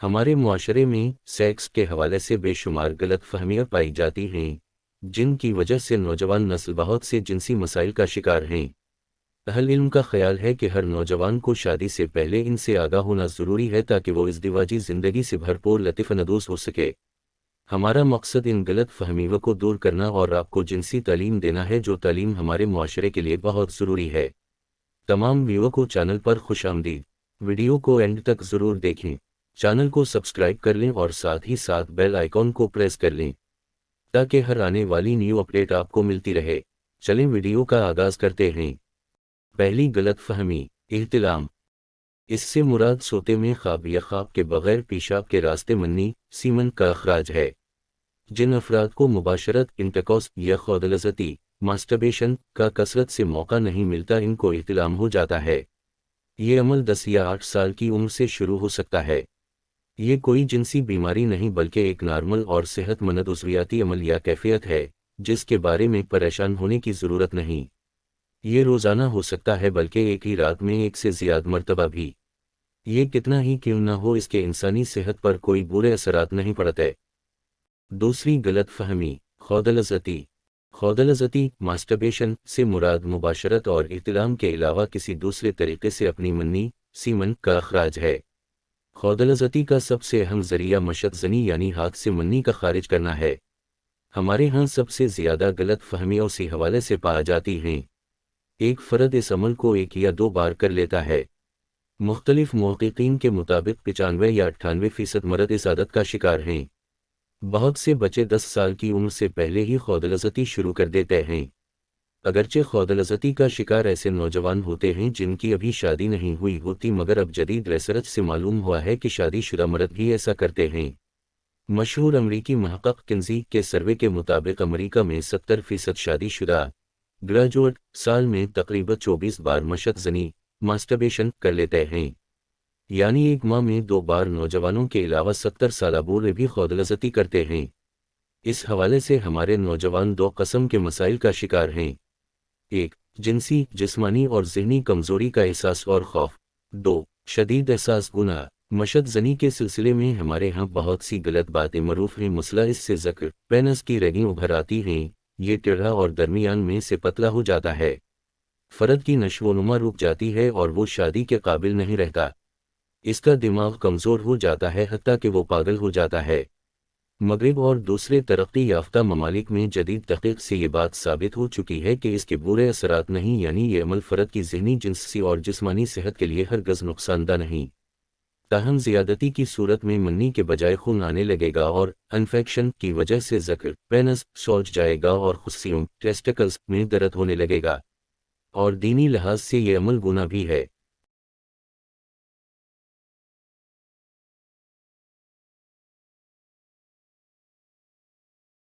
ہمارے معاشرے میں سیکس کے حوالے سے بے شمار غلط فہمیاں پائی جاتی ہیں، جن کی وجہ سے نوجوان نسل بہت سے جنسی مسائل کا شکار ہیں۔ اہل علم کا خیال ہے کہ ہر نوجوان کو شادی سے پہلے ان سے آگاہ ہونا ضروری ہے تاکہ وہ ازدواجی زندگی سے بھرپور لطف اندوز ہو سکے۔ ہمارا مقصد ان غلط فہمیوں کو دور کرنا اور آپ کو جنسی تعلیم دینا ہے، جو تعلیم ہمارے معاشرے کے لیے بہت ضروری ہے۔ تمام ویو کو چینل پر خوش آمدید۔ ویڈیو کو اینڈ تک ضرور دیکھیں، چینل کو سبسکرائب کر لیں اور ساتھ ہی ساتھ بیل آئیکن کو پریس کر لیں تاکہ ہر آنے والی نیو اپڈیٹ آپ کو ملتی رہے۔ چلیں ویڈیو کا آغاز کرتے ہیں۔ پہلی غلط فہمی، احتلام۔ اس سے مراد سوتے میں خواب یا خواب کے بغیر پیشاب کے راستے منی، سیمن کا اخراج ہے۔ جن افراد کو مباشرت، انٹرکورس یا خودلذتی، ماسٹربیشن کا کثرت سے موقع نہیں ملتا، ان کو احتلام ہو جاتا ہے۔ یہ عمل 10 یا 8 سال کی عمر سے شروع ہو سکتا ہے۔ یہ کوئی جنسی بیماری نہیں بلکہ ایک نارمل اور صحت مند عضویاتی عمل یا کیفیت ہے، جس کے بارے میں پریشان ہونے کی ضرورت نہیں۔ یہ روزانہ ہو سکتا ہے بلکہ ایک ہی رات میں 1 سے زیادہ مرتبہ بھی۔ یہ کتنا ہی کیوں نہ ہو، اس کے انسانی صحت پر کوئی برے اثرات نہیں پڑتے۔ دوسری غلط فہمی، خودلذتی۔ خودلذتی، ماسٹربیشن سے مراد مباشرت اور احتلام کے علاوہ کسی دوسرے طریقے سے اپنی منی، سیمن کا اخراج ہے۔ خودلذتی کا سب سے اہم ذریعہ مشت زنی یعنی ہاتھ سے منی کا خارج کرنا ہے۔ ہمارے ہاں سب سے زیادہ غلط فہمیاں اسی حوالے سے پائی جاتی ہیں۔ ایک فرد اس عمل کو 1 یا 2 بار کر لیتا ہے۔ مختلف محققین کے مطابق 95 یا 98% مرد اس عادت کا شکار ہیں۔ بہت سے بچے 10 سال کی عمر سے پہلے ہی خودلذتی شروع کر دیتے ہیں۔ اگرچہ خودلذتی کا شکار ایسے نوجوان ہوتے ہیں جن کی ابھی شادی نہیں ہوئی ہوتی، مگر اب جدید ریسرچ سے معلوم ہوا ہے کہ شادی شدہ مرد بھی ایسا کرتے ہیں۔ مشہور امریکی محقق کنزی کے سروے کے مطابق امریکہ میں 70% شادی شدہ گریجویٹ سال میں تقریباً 24 بار مشت زنی، ماسٹربیشن کر لیتے ہیں۔ یعنی ایک ماہ میں 2 بار نوجوانوں کے علاوہ 70 سالہ بوڑھے بھی خودلذتی کرتے ہیں۔ اس حوالے سے ہمارے نوجوان 2 قسم کے مسائل کا شکار ہیں۔ 1. جنسی، جسمانی اور ذہنی کمزوری کا احساس اور خوف۔ 2. شدید احساس گناہ۔ مشت زنی کے سلسلے میں ہمارے ہاں بہت سی غلط باتیں معروف ہیں، مسئلہ اس سے ذکر پینس کی ریگیں ابھر آتی ہیں، یہ ٹیڑھا اور درمیان میں سے پتلا ہو جاتا ہے۔ فرد کی نشو و نما رک جاتی ہے اور وہ شادی کے قابل نہیں رہتا۔ اس کا دماغ کمزور ہو جاتا ہے حتیٰ کہ وہ پاگل ہو جاتا ہے۔ مغرب اور دوسرے ترقی یافتہ ممالک میں جدید تحقیق سے یہ بات ثابت ہو چکی ہے کہ اس کے برے اثرات نہیں، یعنی یہ عمل فرد کی ذہنی، جنسی اور جسمانی صحت کے لیے ہرگز نقصان دہ نہیں۔ تاہم زیادتی کی صورت میں منی کے بجائے خون آنے لگے گا اور انفیکشن کی وجہ سے ذکر پینس سوج جائے گا اور خصیوں ٹیسٹیکلز میں درد ہونے لگے گا۔ اور دینی لحاظ سے یہ عمل گناہ بھی ہے۔